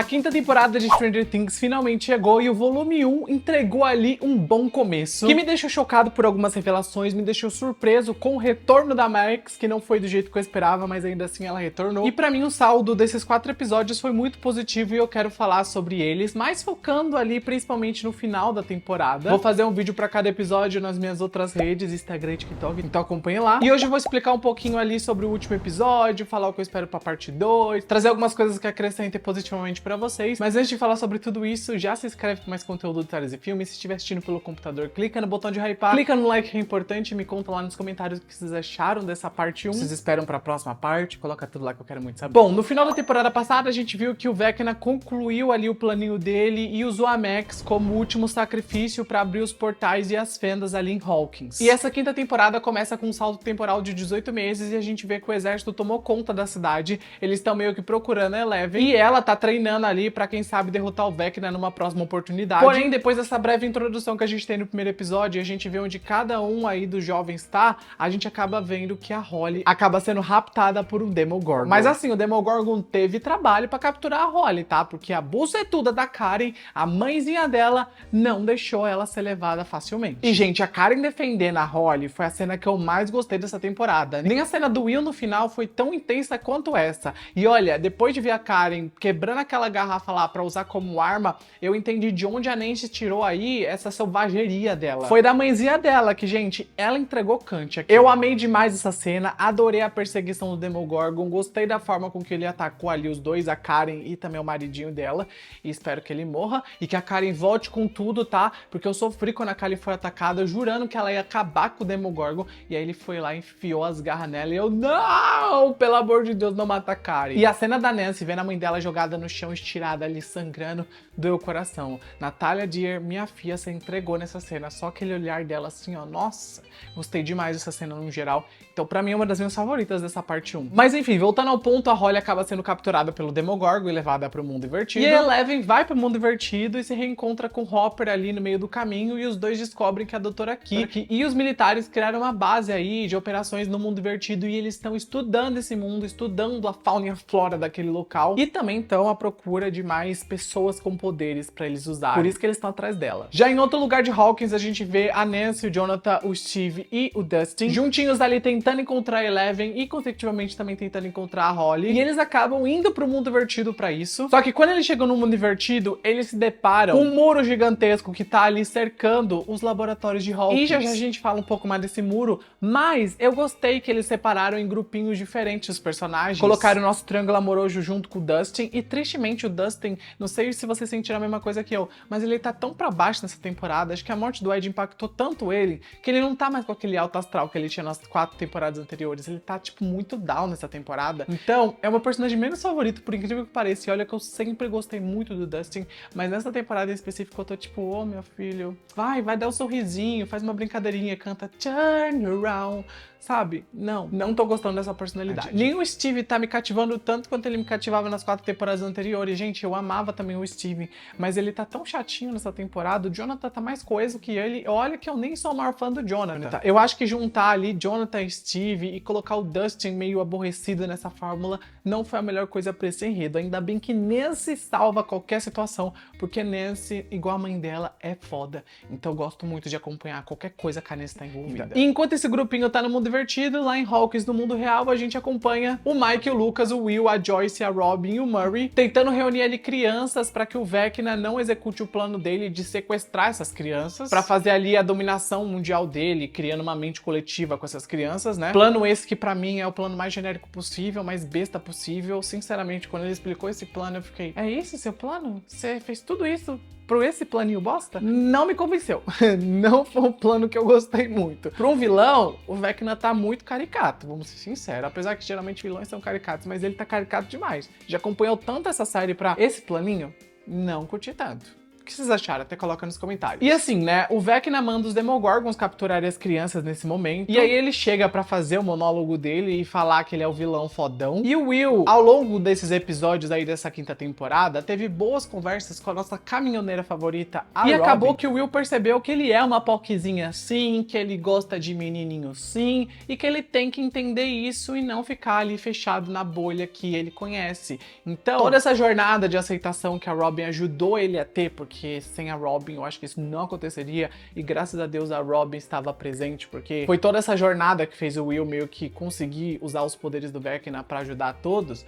A quinta temporada de Stranger Things finalmente chegou e o volume 1 entregou ali um bom começo, que me deixou chocado por algumas revelações, me deixou surpreso com o retorno da Max, que não foi do jeito que eu esperava, mas ainda assim ela retornou. E pra mim o saldo desses 4 episódios foi muito positivo e eu quero falar sobre eles, mas focando ali principalmente no final da temporada. Vou fazer um vídeo pra cada episódio nas minhas outras redes, Instagram e TikTok, então acompanhe lá. E hoje eu vou explicar um pouquinho ali sobre o último episódio, falar o que eu espero pra parte 2, trazer algumas coisas que acrescentem positivamente pra vocês. Mas antes de falar sobre tudo isso, já se inscreve para mais conteúdo de séries e filmes. Se estiver assistindo pelo computador, clica no botão de hypar, clica no like que é importante e me conta lá nos comentários o que vocês acharam dessa parte 1. Vocês esperam para a próxima parte? Coloca tudo lá que eu quero muito saber. Bom, no final da temporada passada a gente viu que o Vecna concluiu ali o planinho dele e usou a Max como último sacrifício para abrir os portais e as fendas ali em Hawkins. E essa quinta temporada começa com um salto temporal de 18 meses e a gente vê que o exército tomou conta da cidade. Eles estão meio que procurando a Eleven e ela tá treinando ali pra quem sabe derrotar o Vecna numa próxima oportunidade. Porém, depois dessa breve introdução que a gente tem no primeiro episódio e a gente vê onde cada um aí dos jovens tá, a gente acaba vendo que a Holly acaba sendo raptada por um Demogorgon. Mas assim, o Demogorgon teve trabalho pra capturar a Holly, tá? Porque a bucetuda da Karen, a mãezinha dela, não deixou ela ser levada facilmente. E, gente, a Karen defendendo a Holly foi a cena que eu mais gostei dessa temporada. Nem a cena do Will no final foi tão intensa quanto essa. E olha, depois de ver a Karen quebrando aquela garrafa lá pra usar como arma, eu entendi de onde a Nancy tirou aí essa selvageria dela. Foi da mãezinha dela que, gente, ela entregou Kant aqui. Eu amei demais essa cena, adorei a perseguição do Demogorgon, gostei da forma com que ele atacou ali os dois, a Karen e também o maridinho dela, e espero que ele morra e que a Karen volte com tudo, tá? Porque eu sofri quando a Karen foi atacada, jurando que ela ia acabar com o Demogorgon, e aí ele foi lá e enfiou as garras nela e eu, não! Pelo amor de Deus, não mata a Karen. E a cena da Nancy vendo a mãe dela jogada no chão, estirada ali, sangrando, doeu o coração. Natalia Dyer, minha filha, se entregou nessa cena. Só aquele olhar dela assim, ó, nossa, gostei demais dessa cena no geral. Então pra mim é uma das minhas favoritas dessa parte 1. Mas enfim, voltando ao ponto, a Holly acaba sendo capturada pelo Demogorgon e levada pro mundo invertido. E a Eleven vai pro mundo invertido e se reencontra com Hopper ali no meio do caminho e os dois descobrem que a Doutora Kiki e os militares criaram uma base aí de operações no mundo invertido e eles estão estudando esse mundo, estudando a fauna e a flora daquele local e também estão à procura de mais pessoas com poderes pra eles usarem. Por isso que eles estão atrás dela. Já em outro lugar de Hawkins, a gente vê a Nancy, o Jonathan, o Steve e o Dustin juntinhos ali tentando encontrar a Eleven e consecutivamente também tentando encontrar a Holly. E eles acabam indo pro mundo invertido pra isso. Só que quando eles chegam no mundo invertido, eles se deparam com um muro gigantesco que tá ali cercando os laboratórios de Hawkins. E já a gente fala um pouco mais desse muro, mas eu gostei que eles separaram em grupinhos diferentes os personagens. Colocaram o nosso triângulo amoroso junto com o Dustin e tristemente o Dustin, não sei se vocês sentiram a mesma coisa que eu, mas ele tá tão pra baixo nessa temporada, acho que a morte do Ed impactou tanto ele, que ele não tá mais com aquele alto astral que ele tinha nas 4 temporadas anteriores, ele tá, tipo, muito down nessa temporada. Então, é o meu personagem menos favorito, por incrível que pareça, e olha que eu sempre gostei muito do Dustin, mas nessa temporada em específico eu tô tipo, ô meu filho, vai dar um sorrisinho, faz uma brincadeirinha, canta Turn Around, sabe? Não tô gostando dessa personalidade. Nem o Steve tá me cativando tanto quanto ele me cativava nas 4 temporadas anteriores. Gente, eu amava também o Steve, mas ele tá tão chatinho nessa temporada. O Jonathan tá mais coeso que ele. Olha que eu nem sou o maior fã do Jonathan. Eu acho que juntar ali Jonathan e Steve e colocar o Dustin meio aborrecido nessa fórmula não foi a melhor coisa pra esse enredo. Ainda bem que Nancy salva qualquer situação, porque Nancy, igual a mãe dela, é foda. Então eu gosto muito de acompanhar qualquer coisa que a Nancy tá envolvida. E enquanto esse grupinho tá no mundo divertido, lá em Hawkins, no mundo real, a gente acompanha o Mike, o Lucas, o Will, a Joyce, a Robin e o Murray tentando reunir ali crianças para que o Vecna não execute o plano dele de sequestrar essas crianças, para fazer ali a dominação mundial dele, criando uma mente coletiva com essas crianças, né? Plano esse que pra mim é o plano mais genérico possível, mais besta possível. Sinceramente, quando ele explicou esse plano, eu fiquei, é esse seu plano? Você fez tudo isso por esse planinho bosta? Não me convenceu. Não foi um plano que eu gostei muito. Pra um vilão, o Vecna tá muito caricato, vamos ser sinceros. Apesar que geralmente vilões são caricatos, mas ele tá caricato demais. Já acompanhou tanto essa série pra esse planinho? Não curti tanto. que vocês acharam? Até coloca nos comentários. E assim, né, o Vecna manda os Demogorgons capturarem as crianças nesse momento. E aí ele chega pra fazer o monólogo dele e falar que ele é o vilão fodão. E o Will, ao longo desses episódios aí dessa quinta temporada, teve boas conversas com a nossa caminhoneira favorita, a Robin. E acabou que o Will percebeu que ele é uma POCzinha sim, que ele gosta de menininho sim, e que ele tem que entender isso e não ficar ali fechado na bolha que ele conhece. Então, toda essa jornada de aceitação que a Robin ajudou ele a ter, porque sem a Robin eu acho que isso não aconteceria, e graças a Deus a Robin estava presente, porque foi toda essa jornada que fez o Will meio que conseguir usar os poderes do Vecna pra ajudar todos.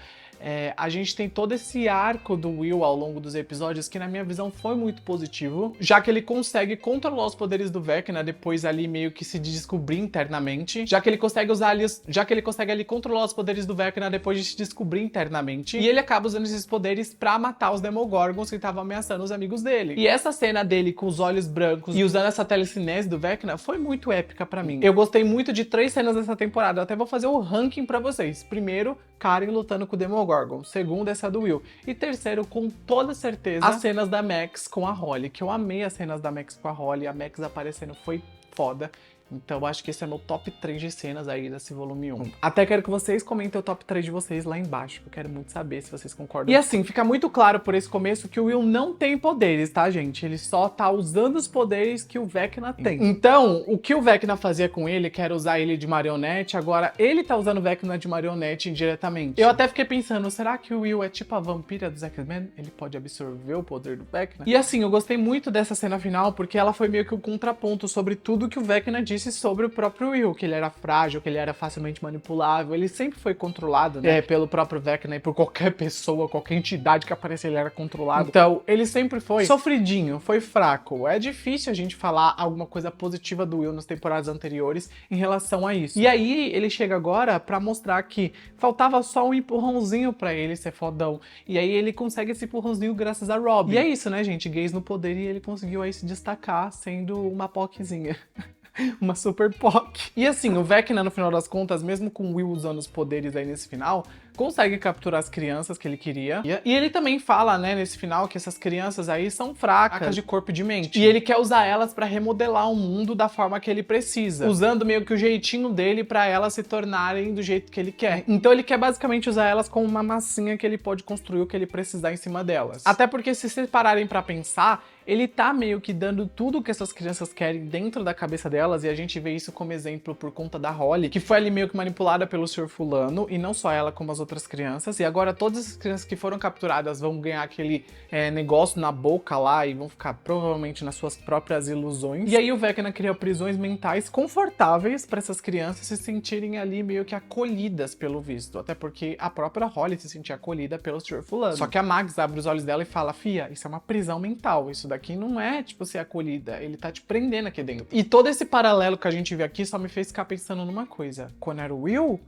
A gente tem todo esse arco do Will ao longo dos episódios que na minha visão foi muito positivo, já que ele consegue controlar os poderes do Vecna depois ali meio que se descobrir internamente, já que ele consegue ali controlar os poderes do Vecna depois de se descobrir internamente, e ele acaba usando esses poderes pra matar os Demogorgons que estavam ameaçando os amigos dele. E essa cena dele com os olhos brancos e usando essa telecinese do Vecna foi muito épica pra mim. Eu gostei muito de 3 cenas dessa temporada, eu até vou fazer o ranking pra vocês. Primeiro, Karen lutando com o Demogorgon. Segundo, essa do Will. E terceiro, com toda certeza, as cenas da Max com a Holly, que eu amei as cenas da Max com a Holly. A Max aparecendo foi foda. Então acho que esse é meu top 3 de cenas aí desse volume 1. Até quero que vocês comentem o top 3 de vocês lá embaixo, que eu quero muito saber se vocês concordam. E assim, fica muito claro por esse começo que o Will não tem poderes, tá, gente? Ele só tá usando os poderes que o Vecna tem. Então, o que o Vecna fazia com ele, que era usar ele de marionete, agora ele tá usando o Vecna de marionete indiretamente. Eu até fiquei pensando, será que o Will é tipo a vampira dos X-Men? Ele pode absorver o poder do Vecna? E assim, eu gostei muito dessa cena final, porque ela foi meio que o contraponto sobre tudo que o Vecna disse sobre o próprio Will, que ele era frágil, que ele era facilmente manipulável, ele sempre foi controlado, né, pelo próprio Vecna e por qualquer pessoa, qualquer entidade que aparecia, ele era controlado. Então, ele sempre foi sofridinho, foi fraco. É difícil a gente falar alguma coisa positiva do Will nas temporadas anteriores em relação a isso. E aí, ele chega agora pra mostrar que faltava só um empurrãozinho pra ele ser fodão. E aí, ele consegue esse empurrãozinho graças a Robin. E é isso, né, gente? Gays no poder, e ele conseguiu aí se destacar sendo uma POCzinha. Uma super POC. E assim, o Vecna, no final das contas, mesmo com o Will usando os poderes aí nesse final, consegue capturar as crianças que ele queria. E ele também fala, né, nesse final, que essas crianças aí são fracas de corpo e de mente. E ele quer usar elas pra remodelar o mundo da forma que ele precisa, usando meio que o jeitinho dele pra elas se tornarem do jeito que ele quer. Então ele quer basicamente usar elas como uma massinha que ele pode construir o que ele precisar em cima delas. Até porque, se vocês pararem pra pensar, ele tá meio que dando tudo que essas crianças querem dentro da cabeça delas, e a gente vê isso como exemplo por conta da Holly, que foi ali meio que manipulada pelo Sr. Fulano, e não só ela, como as outras crianças, e agora todas as crianças que foram capturadas vão ganhar aquele negócio na boca lá, e vão ficar provavelmente nas suas próprias ilusões. E aí o Vecna cria prisões mentais confortáveis para essas crianças se sentirem ali meio que acolhidas, pelo visto, até porque a própria Holly se sentia acolhida pelo Sr. Fulano. Só que a Max abre os olhos dela e fala, fia, isso é uma prisão mental, isso daqui não é, tipo, ser acolhida, ele tá te prendendo aqui dentro. E todo esse paralelo que a gente vê aqui só me fez ficar pensando numa coisa. Quando era o Will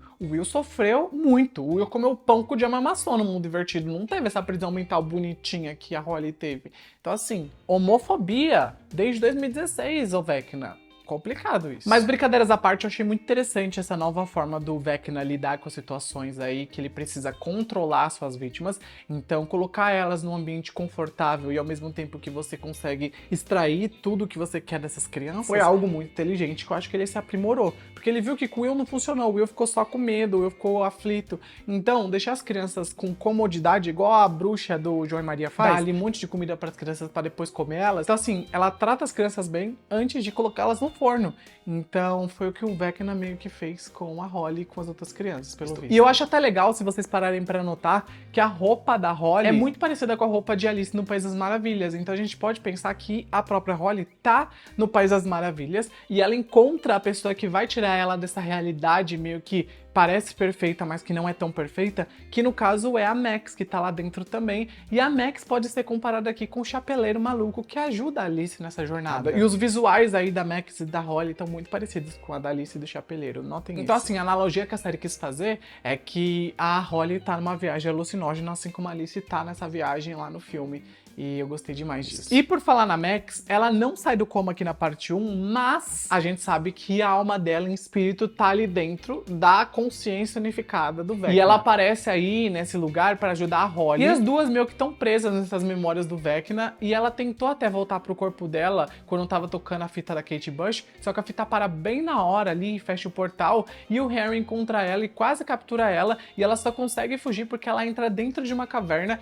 sofreu muito. O Will comeu pão com de amassou no mundo invertido. Não teve essa prisão mental bonitinha que a Holly teve. Então, assim, homofobia desde 2016, ô Vecna. Complicado isso. Mas brincadeiras à parte, eu achei muito interessante essa nova forma do Vecna lidar com as situações aí, que ele precisa controlar suas vítimas, então colocar elas num ambiente confortável e ao mesmo tempo que você consegue extrair tudo que você quer dessas crianças, foi algo muito inteligente que eu acho que ele se aprimorou, porque ele viu que com o Will não funcionou, o Will ficou só com medo, o Will ficou aflito, então deixar as crianças com comodidade, igual a bruxa do João e Maria faz, dar ali um monte de comida para as crianças para depois comer elas, então assim, ela trata as crianças bem antes de colocá-las no forno. Então foi o que o Vecna meio que fez com a Holly e com as outras crianças, pelo visto. E eu acho até legal, se vocês pararem pra notar, que a roupa da Holly é muito parecida com a roupa de Alice no País das Maravilhas. Então a gente pode pensar que a própria Holly tá no País das Maravilhas e ela encontra a pessoa que vai tirar ela dessa realidade meio que parece perfeita, mas que não é tão perfeita, que no caso é a Max, que tá lá dentro também, e a Max pode ser comparada aqui com o chapeleiro maluco que ajuda a Alice nessa jornada. E os visuais aí da Max e da Holly estão muito parecidos com a da Alice e do chapeleiro, notem isso. Então assim, a analogia que a série quis fazer é que a Holly tá numa viagem alucinógena, assim como a Alice tá nessa viagem lá no filme. E eu gostei demais disso. E por falar na Max, ela não sai do coma aqui na parte 1, mas a gente sabe que a alma dela em espírito tá ali dentro da consciência unificada do Vecna. E ela aparece aí nesse lugar pra ajudar a Holly. E as duas meio que estão presas nessas memórias do Vecna, e ela tentou até voltar pro corpo dela quando tava tocando a fita da Kate Bush, só que a fita para bem na hora ali, fecha o portal, e o Henry encontra ela e quase captura ela, e ela só consegue fugir porque ela entra dentro de uma caverna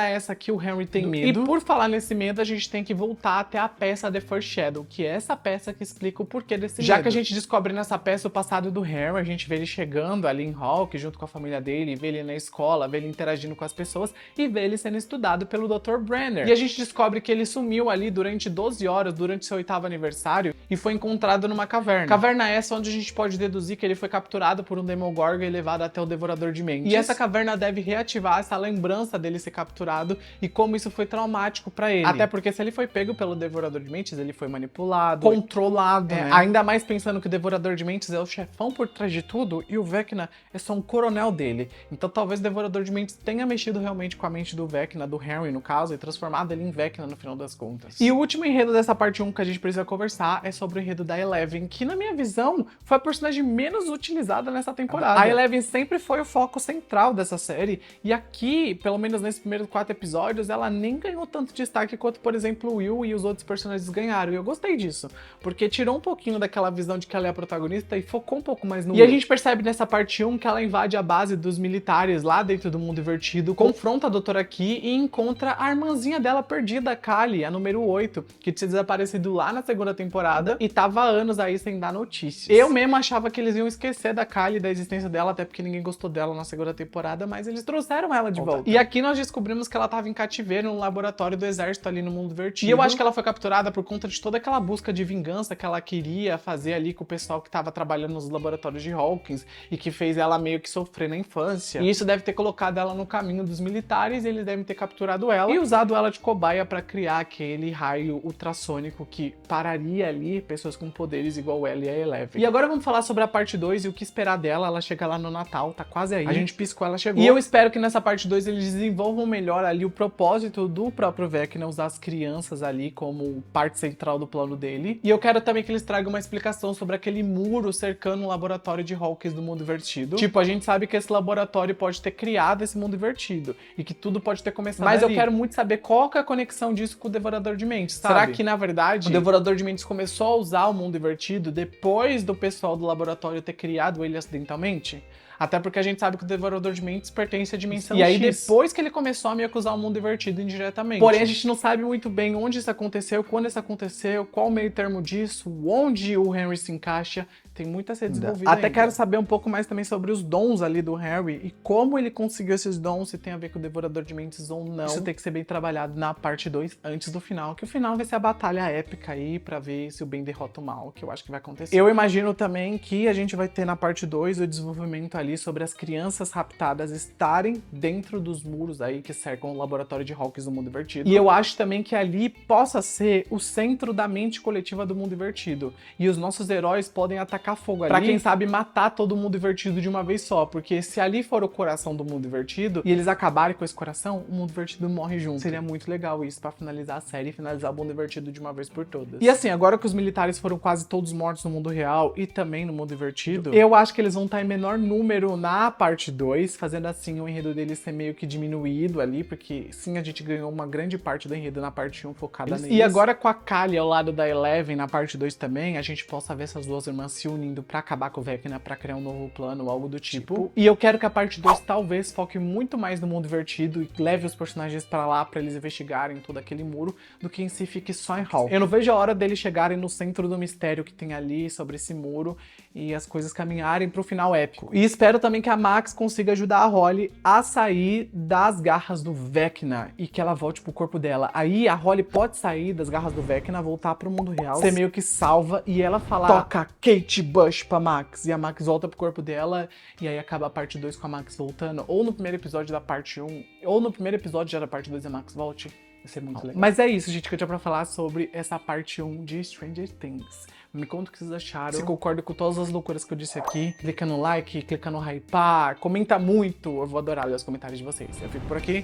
essa que o Henry tem medo. E por falar nesse medo, a gente tem que voltar até a peça The First Shadow, que é essa peça que explica o porquê desse medo. Já que a gente descobre nessa peça o passado do Henry, a gente vê ele chegando ali em Hawk junto com a família dele, vê ele na escola, vê ele interagindo com as pessoas e vê ele sendo estudado pelo Dr. Brenner. E a gente descobre que ele sumiu ali durante 12 horas, durante seu 8º aniversário, e foi encontrado numa caverna. Caverna essa onde a gente pode deduzir que ele foi capturado por um Demogorgon e levado até o Devorador de Mentes. E essa caverna deve reativar essa lembrança dele ser capturado e como isso foi traumático pra ele. Até porque se ele foi pego pelo Devorador de Mentes, ele foi manipulado, controlado, né? Ainda mais pensando que o Devorador de Mentes é o chefão por trás de tudo e o Vecna é só um coronel dele. Então talvez o Devorador de Mentes tenha mexido realmente com a mente do Vecna, do Henry no caso, e transformado ele em Vecna no final das contas. E o último enredo dessa parte 1 que a gente precisa conversar é sobre o enredo da Eleven, que na minha visão foi a personagem menos utilizada nessa temporada. A Eleven sempre foi o foco central dessa série, e aqui, pelo menos nesses primeiros 4 episódios, ela nem ganhou tanto destaque quanto, por exemplo, o Will e os outros personagens ganharam, e eu gostei disso, porque tirou um pouquinho daquela visão de que ela é a protagonista e focou um pouco mais no Will. E a gente percebe nessa parte 1 que ela invade a base dos militares lá dentro do mundo invertido, confronta a Doutora Key e encontra a irmãzinha dela perdida, a Kali, a número 8, que tinha desaparecido lá na 2ª temporada e tava há anos aí sem dar notícias. Eu mesmo achava que eles iam esquecer da Kali, da existência dela, até porque ninguém gostou dela na 2ª temporada, mas eles trouxeram ela de volta. E aqui nós descobrimos que ela tava em cativeiro no laboratório do exército ali no mundo invertido. E eu acho que ela foi capturada por conta de toda aquela busca de vingança que ela queria fazer ali com o pessoal que tava trabalhando nos laboratórios de Hawkins e que fez ela meio que sofrer na infância. E isso deve ter colocado ela no caminho dos militares, e eles devem ter capturado ela e usado ela de cobaia pra criar aquele raio ultrassônico que pararia ali pessoas com poderes igual ela e a Eleven. E agora vamos falar sobre a parte 2 e o que esperar dela. Ela chega lá no Natal, tá quase aí. A gente piscou, ela chegou. E eu espero que nessa parte 2 eles desenvolvam melhor ali o propósito do próprio Vecna, usar as crianças ali como parte central do plano dele. E eu quero também que eles tragam uma explicação sobre aquele muro cercando o laboratório de Hawkins do mundo invertido. Tipo, a gente sabe que esse laboratório pode ter criado esse mundo invertido e que tudo pode ter começado ali. Mas eu quero muito saber qual que é a conexão disso com o Devorador de Mentes, sabe? Será que, na verdade, o Devorador de Mentes começou a usar o mundo invertido depois do pessoal do laboratório ter criado ele acidentalmente? Até porque a gente sabe que o Devorador de Mentes pertence à dimensão X. E aí depois que ele começou a meio que usar o mundo invertido indiretamente. Porém, a gente não sabe muito bem onde isso aconteceu, quando isso aconteceu, qual o meio termo disso, onde o Henry se encaixa. Tem muito a ser desenvolvido ainda. Até quero saber um pouco mais também sobre os dons ali do Henry e como ele conseguiu esses dons, se tem a ver com o Devorador de Mentes ou não. Isso tem que ser bem trabalhado na parte 2, antes do final, que o final vai ser a batalha épica aí pra ver se o bem derrota o mal, que eu acho que vai acontecer. Eu imagino também que a gente vai ter na parte 2 o desenvolvimento ali sobre as crianças raptadas estarem dentro dos muros aí que cercam o laboratório de Hawkins do mundo invertido. E eu acho também que ali possa ser o centro da mente coletiva do mundo invertido. E os nossos heróis podem atacar fogo ali pra, quem sabe, matar todo mundo invertido de uma vez só, porque se ali for o coração do mundo invertido e eles acabarem com esse coração, o mundo invertido morre junto. Seria muito legal isso pra finalizar a série e finalizar o mundo invertido de uma vez por todas. E assim, agora que os militares foram quase todos mortos no mundo real e também no mundo invertido, eu acho que eles vão estar em menor número na parte 2, fazendo assim o enredo deles ser meio que diminuído ali, porque sim, a gente ganhou uma grande parte do enredo na parte 1 focada neles. E agora com a Kali ao lado da Eleven na parte 2 também, a gente possa ver essas duas irmãs se unindo pra acabar com o Vecna, pra criar um novo plano ou algo do tipo. E eu quero que a parte 2 talvez foque muito mais no mundo invertido e leve os personagens pra lá pra eles investigarem todo aquele muro, do que em si fique só em Hawk. Eu não vejo a hora deles chegarem no centro do mistério que tem ali sobre esse muro e as coisas caminharem pro final épico. E espero também que a Max consiga ajudar a Holly a sair das garras do Vecna e que ela volte pro corpo dela. Aí a Holly pode sair das garras do Vecna, voltar pro mundo real, ser meio que salva e ela falar: toca Kate Bush pra Max, e a Max volta pro corpo dela, e aí acaba a parte 2 com a Max voltando, ou no primeiro episódio da parte 1, ou no primeiro episódio já da parte 2 a Max volte. Vai ser muito legal. Mas é isso, gente, que eu tinha pra falar sobre essa parte 1 de Stranger Things. Me conta o que vocês acharam, se concordam com todas as loucuras que eu disse aqui. Clica no like, clica no hypar, comenta muito, eu vou adorar ler os comentários de vocês. Eu fico por aqui,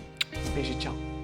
beijo e tchau.